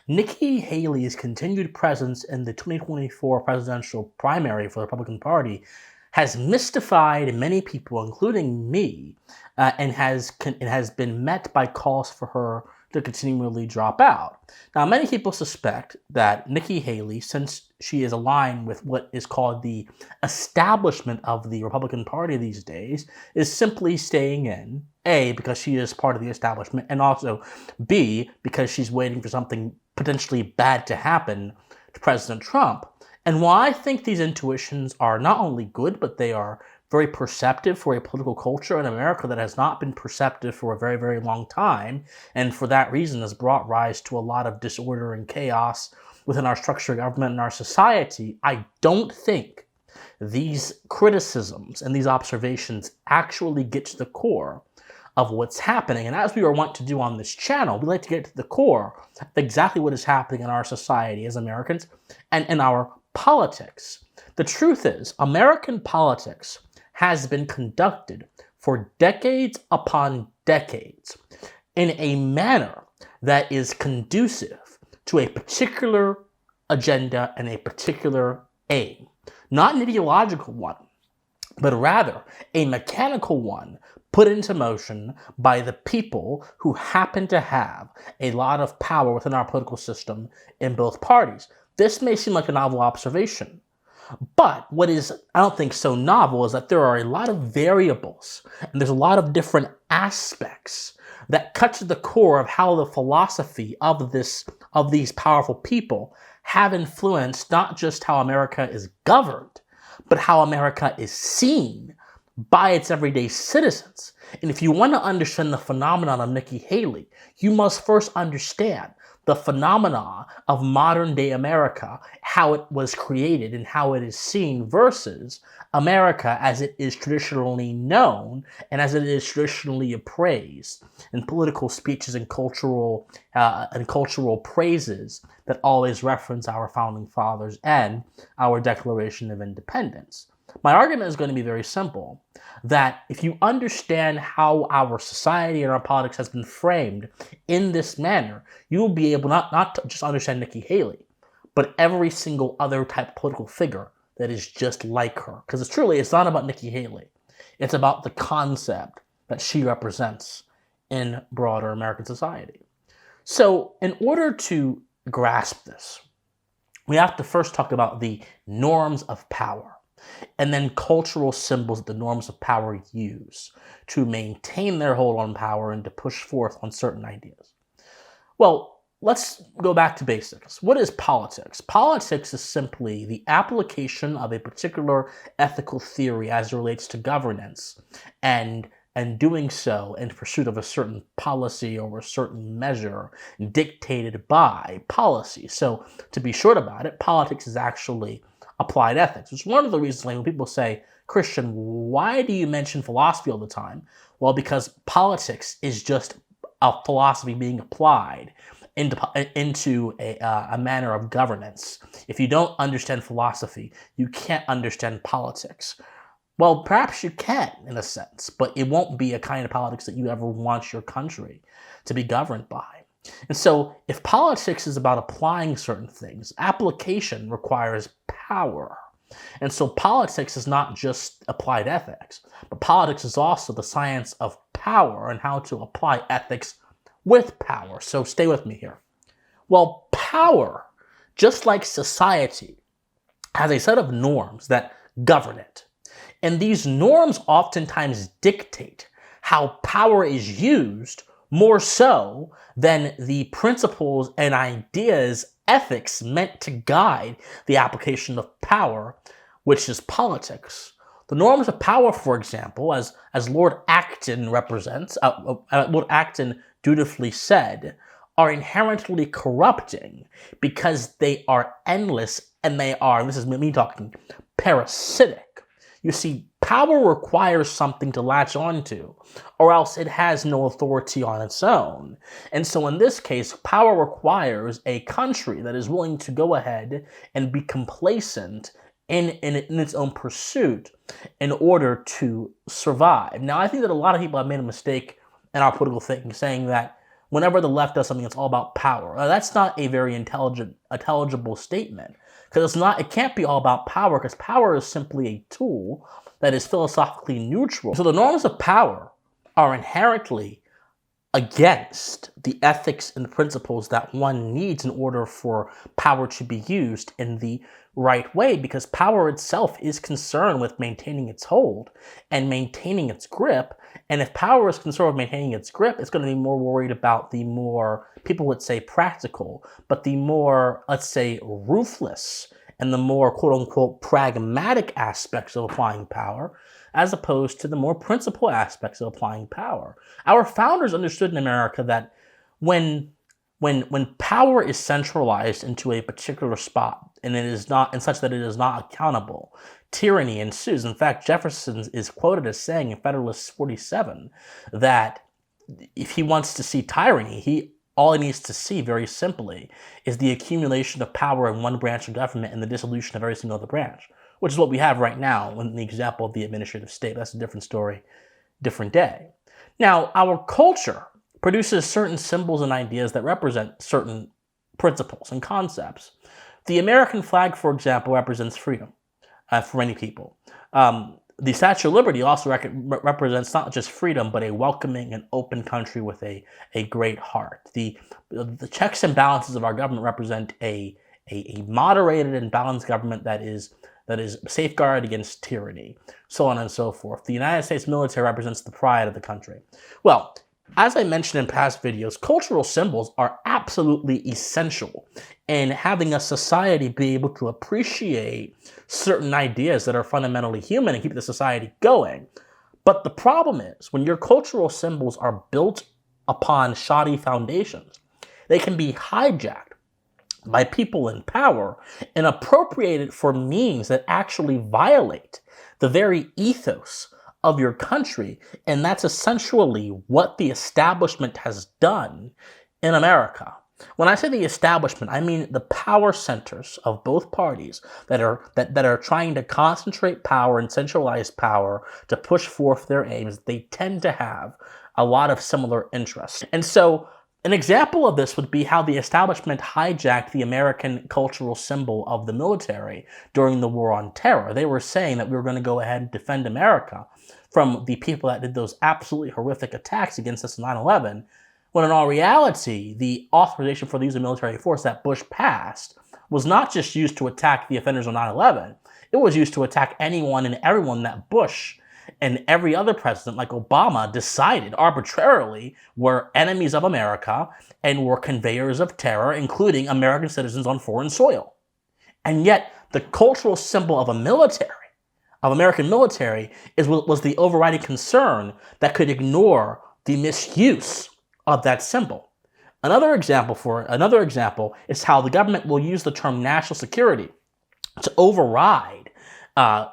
Nikki Haley's continued presence in the 2024 presidential primary for the Republican Party has mystified many people, including me, and has been met by calls for her to continually drop out. Now, many people suspect that Nikki Haley, since she is aligned with what is called the establishment of the Republican Party these days, is simply staying in, A, because she is part of the establishment, and also B, because she's waiting for something potentially bad to happen to President Trump. And while I think these intuitions are not only good, but they are very perceptive for a political culture in America that has not been perceptive for a very, very long time, and for that reason has brought rise to a lot of disorder and chaos within our structure of government and our society, I don't think these criticisms and these observations actually get to the core of what's happening. And as we are wont to do on this channel, we like to get to the core of exactly what is happening in our society as Americans and in our politics. The truth is, American politics has been conducted for decades upon decades in a manner that is conducive to a particular agenda and a particular aim. Not an ideological one, but rather a mechanical one put into motion by the people who happen to have a lot of power within our political system in both parties. This may seem like a novel observation, but what is, I don't think, so novel is that there are a lot of variables and there's a lot of different aspects that cut to the core of how the philosophy of these powerful people have influenced not just how America is governed, but how America is seen by its everyday citizens. And if you want to understand the phenomenon of Nikki Haley, you must first understand the phenomena of modern day America, how it was created and how it is seen versus America as it is traditionally known and as it is traditionally appraised in political speeches and cultural praises that always reference our founding fathers and our Declaration of Independence. My argument is going to be very simple, that if you understand how our society and our politics has been framed in this manner, you will be able not to just understand Nikki Haley, but every single other type of political figure that is just like her. Because it's not about Nikki Haley. It's about the concept that she represents in broader American society. So in order to grasp this, we have to first talk about the norms of power, and then cultural symbols that the norms of power use to maintain their hold on power and to push forth on certain ideas. Well, let's go back to basics. What is politics? Politics is simply the application of a particular ethical theory as it relates to governance, and doing so in pursuit of a certain policy or a certain measure dictated by policy. So to be short about it, politics is actually applied ethics, which is one of the reasons when people say, Christian, why do you mention philosophy all the time? Well, because politics is just a philosophy being applied into a manner of governance. If you don't understand philosophy, you can't understand politics. Well, perhaps you can, in a sense, but it won't be a kind of politics that you ever want your country to be governed by. And so if politics is about applying certain things, application requires power. And so politics is not just applied ethics, but politics is also the science of power and how to apply ethics with power. So stay with me here. Well, power, just like society, has a set of norms that govern it. And these norms oftentimes dictate how power is used more so than the principles and ideas, ethics meant to guide the application of power, which is politics. The norms of power, for example, as Lord Acton Lord Acton dutifully said, are inherently corrupting because they are endless and they are, this is me talking, parasitic. You see, power requires something to latch onto, or else it has no authority on its own. And so in this case, power requires a country that is willing to go ahead and be complacent in its own pursuit in order to survive. Now, I think that a lot of people have made a mistake in our political thinking, saying that Whenever the left does something, it's all about power. Now, that's not a very intelligible statement, because it can't be all about power, because power is simply a tool that is philosophically neutral. So the norms of power are inherently against the ethics and principles that one needs in order for power to be used in the right way, because power itself is concerned with maintaining its hold and maintaining its grip. And if power is concerned with maintaining its grip, it's going to be more worried about the more, people would say practical, but the more, let's say, ruthless and the more quote-unquote pragmatic aspects of applying power, as opposed to the more principled aspects of applying power. Our founders understood in America that when power is centralized into a particular spot, and it is not, and such that it is not accountable, tyranny ensues. In fact, Jefferson is quoted as saying in Federalist 47 that if he wants to see tyranny, all he needs to see, very simply, is the accumulation of power in one branch of government and the dissolution of every single other branch, which is what we have right now in the example of the administrative state. That's a different story, different day. Now, our culture produces certain symbols and ideas that represent certain principles and concepts. The American flag, for example, represents freedom for many people. The Statue of Liberty also represents not just freedom, but a welcoming and open country with a great heart. The checks and balances of our government represent a moderated and balanced government that is safeguarded against tyranny, so on and so forth. The United States military represents the pride of the country. Well, as I mentioned in past videos, cultural symbols are absolutely essential in having a society be able to appreciate certain ideas that are fundamentally human and keep the society going. But the problem is, when your cultural symbols are built upon shoddy foundations, they can be hijacked by people in power and appropriated for means that actually violate the very ethos of your country. And that's essentially what the establishment has done in America. When I say the establishment, I mean the power centers of both parties that are trying to concentrate power and centralize power to push forth their aims. They tend to have a lot of similar interests. And so an example of this would be how the establishment hijacked the American cultural symbol of the military during the War on Terror. They were saying that we were going to go ahead and defend America from the people that did those absolutely horrific attacks against us in 9/11, when in all reality, the authorization for the use of military force that Bush passed was not just used to attack the offenders on 9/11, it was used to attack anyone and everyone that Bush and every other president like Obama decided arbitrarily were enemies of America and were conveyors of terror, including American citizens on foreign soil. And yet the cultural symbol of American military was the overriding concern that could ignore the misuse of that symbol. Another example is how the government will use the term national security to override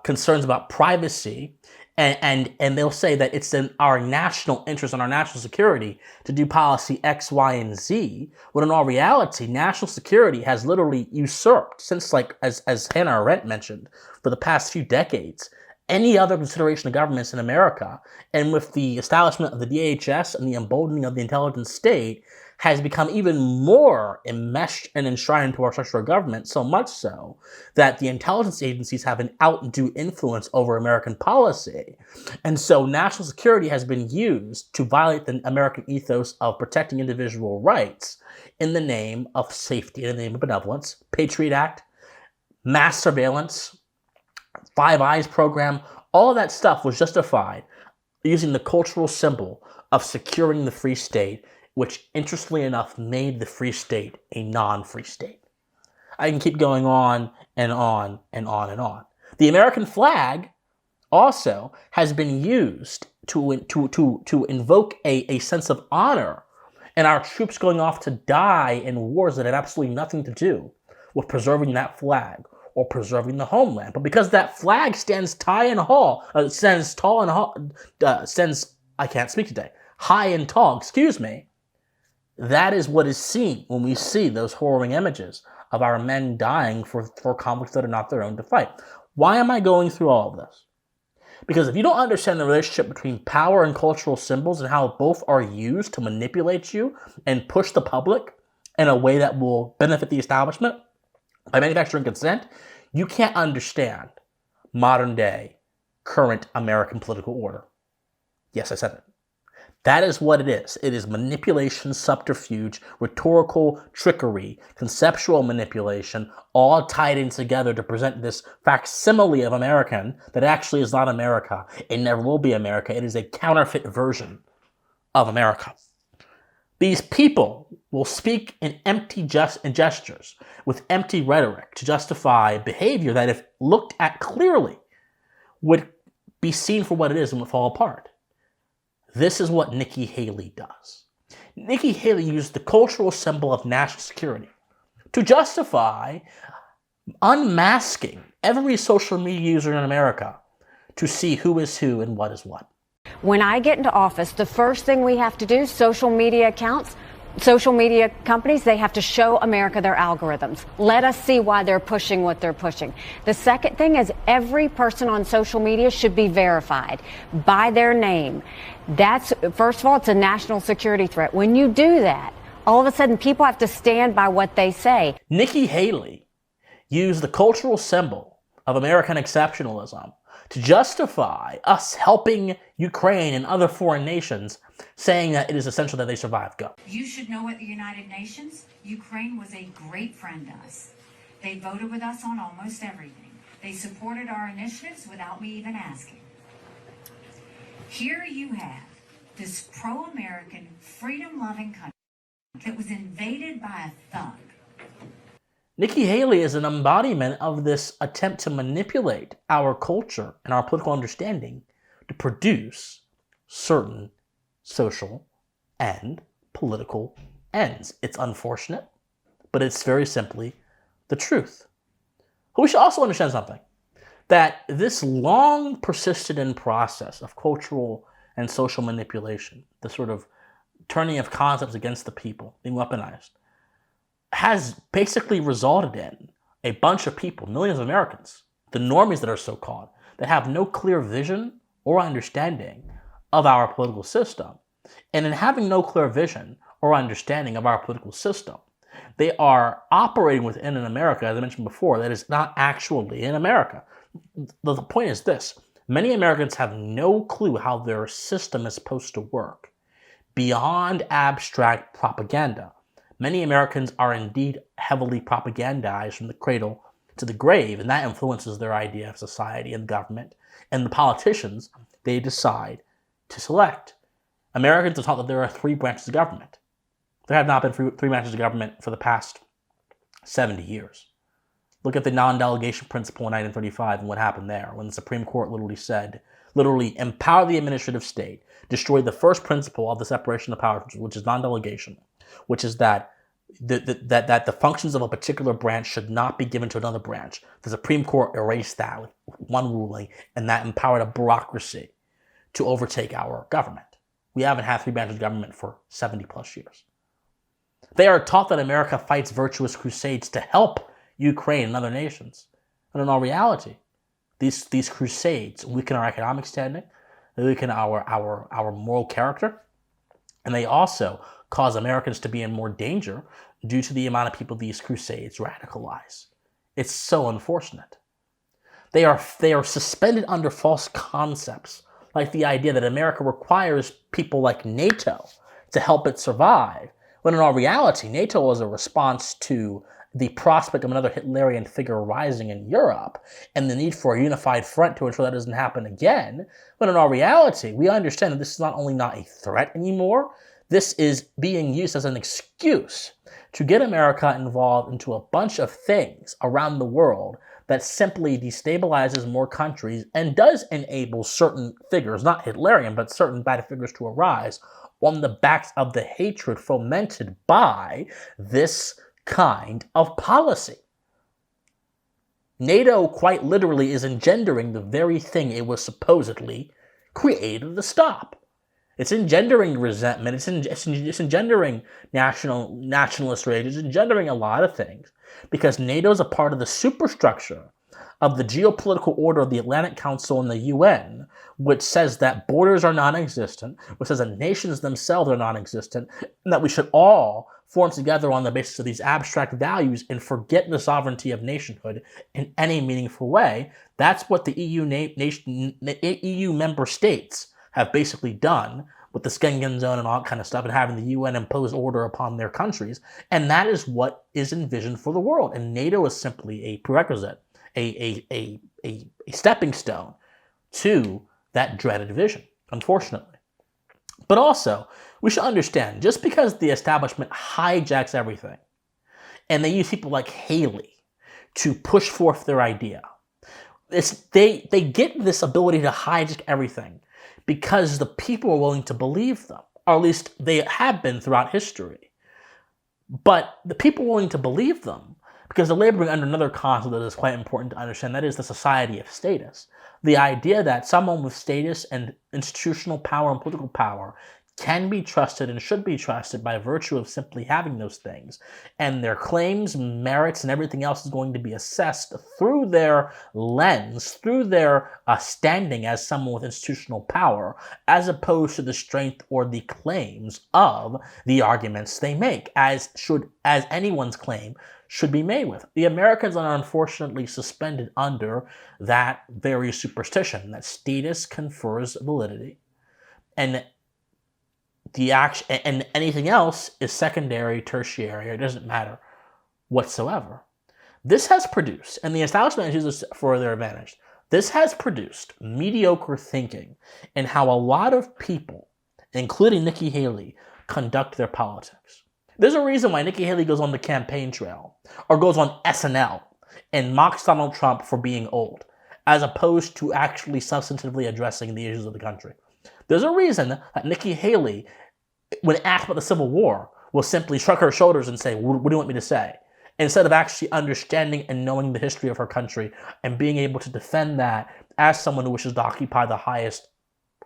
concerns about privacy, and they'll say that it's in our national interest and our national security to do policy X, Y, and Z, when in all reality, national security has literally usurped, since, like, as Hannah Arendt mentioned, for the past few decades, any other consideration of governments in America. And with the establishment of the DHS and the emboldening of the intelligence state, has become even more enmeshed and enshrined into our structure of government, so much so that the intelligence agencies have an outdue influence over American policy. And so national security has been used to violate the American ethos of protecting individual rights in the name of safety, in the name of benevolence. Patriot Act, mass surveillance, Five Eyes program, all of that stuff was justified using the cultural symbol of securing the free state, which, interestingly enough, made the free state a non-free state. I can keep going on and on and on and on. The American flag also has been used to invoke a sense of honor and our troops going off to die in wars that had absolutely nothing to do with preserving that flag or preserving the homeland. But because that flag stands high and tall, high and tall, that is what is seen when we see those horrifying images of our men dying for conflicts that are not their own to fight. Why am I going through all of this? Because if you don't understand the relationship between power and cultural symbols and how both are used to manipulate you and push the public in a way that will benefit the establishment by manufacturing consent, you can't understand modern day, current American political order. Yes, I said it. That is what it is. It is manipulation, subterfuge, rhetorical trickery, conceptual manipulation, all tied in together to present this facsimile of American that actually is not America. It never will be America. It is a counterfeit version of America. These people will speak in empty gestures, with empty rhetoric to justify behavior that, if looked at clearly, would be seen for what it is and would fall apart. This is what Nikki Haley does. Nikki Haley used the cultural symbol of national security to justify unmasking every social media user in America to see who is who and what is what. When I get into office, the first thing we have to do, social media accounts, social media companies, they have to show America their algorithms. Let us see why they're pushing what they're pushing. The second thing is every person on social media should be verified by their name. That's, first of all, it's a national security threat. When you do that, all of a sudden people have to stand by what they say. Nikki Haley used the cultural symbol of American exceptionalism to justify us helping Ukraine and other foreign nations, saying that it is essential that they survive. Go. You should know at the United Nations, Ukraine was a great friend to us. They voted with us on almost everything. They supported our initiatives without me even asking. Here you have this pro-American, freedom-loving country that was invaded by a thug. Nikki Haley is an embodiment of this attempt to manipulate our culture and our political understanding to produce certain social and political ends. It's unfortunate, but it's very simply the truth. But we should also understand something, that this long persisted in process of cultural and social manipulation, the sort of turning of concepts against the people, being weaponized, has basically resulted in a bunch of people, millions of Americans, the normies that are so-called, that have no clear vision or understanding of our political system. And in having no clear vision or understanding of our political system, they are operating within an America, as I mentioned before, that is not actually in America. The point is this: many Americans have no clue how their system is supposed to work beyond abstract propaganda. Many Americans are indeed heavily propagandized from the cradle to the grave, and that influences their idea of society and government and the politicians they decide to select. Americans are taught that there are three branches of government. There have not been three branches of government for the past 70 years. Look at the non-delegation principle in 1935 and what happened there, when the Supreme Court literally empower the administrative state, destroy the first principle of the separation of powers, which is non-delegation, which is that the functions of a particular branch should not be given to another branch. The Supreme Court erased that with one ruling, and that empowered a bureaucracy to overtake our government. We haven't had three branches of government for 70 plus years. They are taught that America fights virtuous crusades to help Ukraine and other nations. And in all reality, these crusades weaken our economic standing, they weaken our moral character, and they also cause Americans to be in more danger due to the amount of people these crusades radicalize. It's so unfortunate. They are suspended under false concepts, like the idea that America requires people like NATO to help it survive, when in all reality, NATO is a response to the prospect of another Hitlerian figure rising in Europe and the need for a unified front to ensure that doesn't happen again, when in all reality, we understand that this is not only not a threat anymore, this is being used as an excuse to get America involved into a bunch of things around the world that simply destabilizes more countries and does enable certain figures, not Hitlerian, but certain bad figures to arise on the backs of the hatred fomented by this kind of policy. NATO quite literally is engendering the very thing it was supposedly created to stop. It's engendering resentment. It's engendering nationalist rage. It's engendering a lot of things because NATO is a part of the superstructure of the geopolitical order of the Atlantic Council and the UN, which says that borders are non-existent, which says that nations themselves are non-existent, and that we should all form together on the basis of these abstract values and forget the sovereignty of nationhood in any meaningful way. That's what the EU member states have basically done with the Schengen zone and all that kind of stuff, and having the UN impose order upon their countries. And that is what is envisioned for the world. And NATO is simply a prerequisite, a stepping stone to that dreaded vision, unfortunately. But also, we should understand, just because the establishment hijacks everything, and they use people like Haley to push forth their idea, they get this ability to hijack everything because the people are willing to believe them, or at least they have been throughout history. But the people willing to believe them, because they're laboring under another concept that is quite important to understand, that is the society of status. The idea that someone with status and institutional power and political power can be trusted and should be trusted by virtue of simply having those things. And their claims, merits, and everything else is going to be assessed through their lens, through their standing as someone with institutional power, as opposed to the strength or the claims of the arguments they make, as anyone's claim should be made with. The Americans are unfortunately suspended under that very superstition, that status confers validity, and and anything else is secondary, tertiary, it doesn't matter whatsoever. This has produced, and the establishment uses this for their advantage, this has produced mediocre thinking in how a lot of people, including Nikki Haley, conduct their politics. There's a reason why Nikki Haley goes on the campaign trail or goes on SNL and mocks Donald Trump for being old, as opposed to actually substantively addressing the issues of the country. There's a reason that Nikki Haley, when asked about the Civil War, will simply shrug her shoulders and say, what do you want me to say? Instead of actually understanding and knowing the history of her country and being able to defend that as someone who wishes to occupy the highest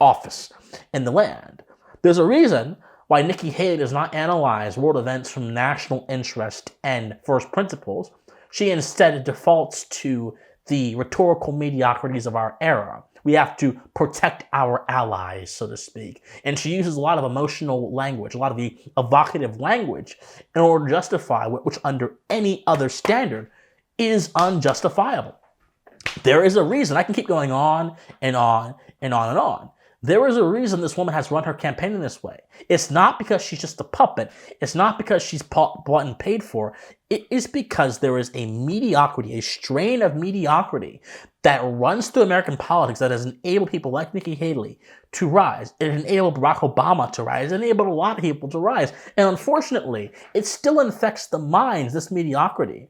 office in the land. There's a reason why Nikki Haley does not analyze world events from national interest and first principles. She instead defaults to the rhetorical mediocrities of our era. We have to protect our allies, so to speak. And she uses a lot of emotional language, a lot of the evocative language in order to justify which under any other standard is unjustifiable. There is a reason. I can keep going on and on and on and on. There is a reason this woman has run her campaign in this way. It's not because she's just a puppet. It's not because she's bought and paid for. It is because there is a mediocrity, a strain of mediocrity that runs through American politics that has enabled people like Nikki Haley to rise. It enabled Barack Obama to rise. It enabled a lot of people to rise. And unfortunately, it still infects the minds, this mediocrity,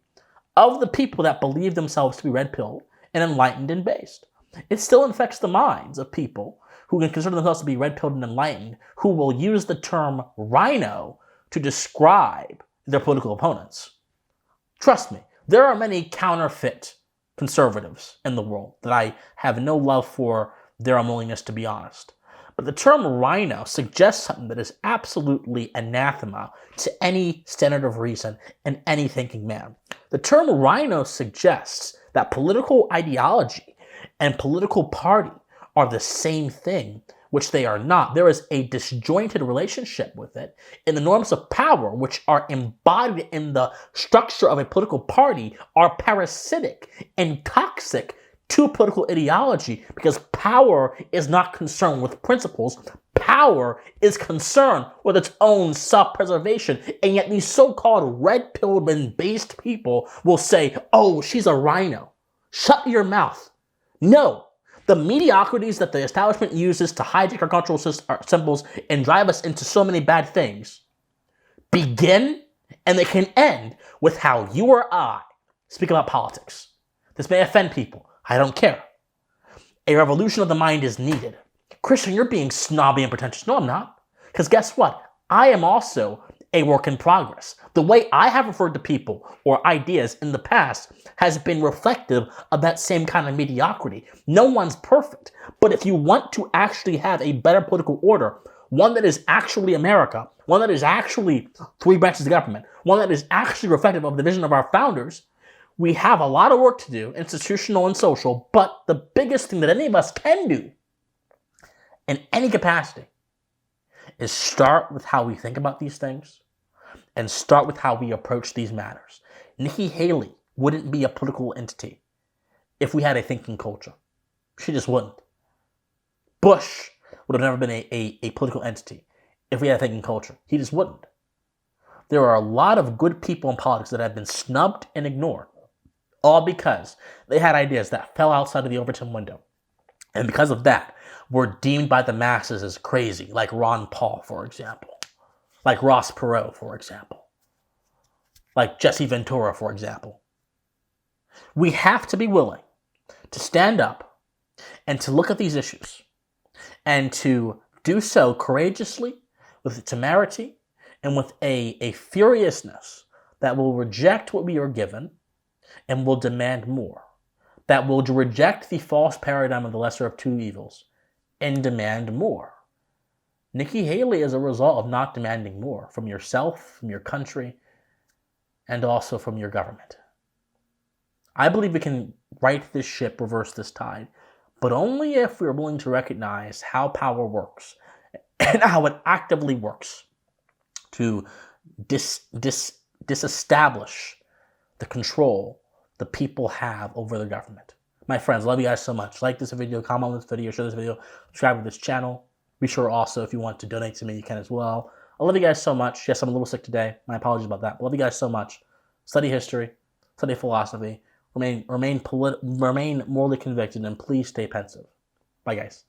of the people that believe themselves to be red-pilled and enlightened and based. It still infects the minds of people who can consider themselves to be red-pilled and enlightened, who will use the term rhino to describe their political opponents. Trust me, there are many counterfeit conservatives in the world that I have no love for their unwillingness to be honest. But the term rhino suggests something that is absolutely anathema to any standard of reason and any thinking man. The term rhino suggests that political ideology and political party are the same thing, which they are not. There is a disjointed relationship with it, and the norms of power, which are embodied in the structure of a political party, are parasitic and toxic to political ideology, because power is not concerned with principles. Power is concerned with its own self-preservation, and yet these so-called red-pilled and based people will say, oh, she's a rhino. Shut your mouth. No. The mediocrities that the establishment uses to hijack our cultural symbols and drive us into so many bad things begin, and they can end with how you or I speak about politics. This may offend people. I don't care. A revolution of the mind is needed. Christian, you're being snobby and pretentious. No, I'm not. Because guess what? I am also a work in progress. The way I have referred to people or ideas in the past has been reflective of that same kind of mediocrity. No one's perfect. But if you want to actually have a better political order, one that is actually America, one that is actually three branches of government, one that is actually reflective of the vision of our founders, We have a lot of work to do, institutional and social, but the biggest thing that any of us can do in any capacity is start with how we think about these things and start with how we approach these matters. Nikki Haley wouldn't be a political entity if we had a thinking culture. She just wouldn't. Bush would have never been a political entity if we had a thinking culture. He just wouldn't. There are a lot of good people in politics that have been snubbed and ignored, all because they had ideas that fell outside of the Overton window. And because of that, were deemed by the masses as crazy, like Ron Paul, for example, like Ross Perot, for example, like Jesse Ventura, for example. We have to be willing to stand up and to look at these issues and to do so courageously, with temerity, and with a furiousness that will reject what we are given and will demand more, that will reject the false paradigm of the lesser of two evils and demand more. Nikki Haley is a result of not demanding more from yourself, from your country, and also from your government. I believe we can right this ship, reverse this tide, but only if we're willing to recognize how power works and how it actively works to disestablish the control the people have over the government. My friends, love you guys so much. Like this video, comment on this video, share this video, subscribe to this channel. Be sure also, if you want to donate to me, you can as well. I love you guys so much. Yes, I'm a little sick today. My apologies about that. But love you guys so much. Study history, study philosophy, remain morally convicted, and please stay pensive. Bye, guys.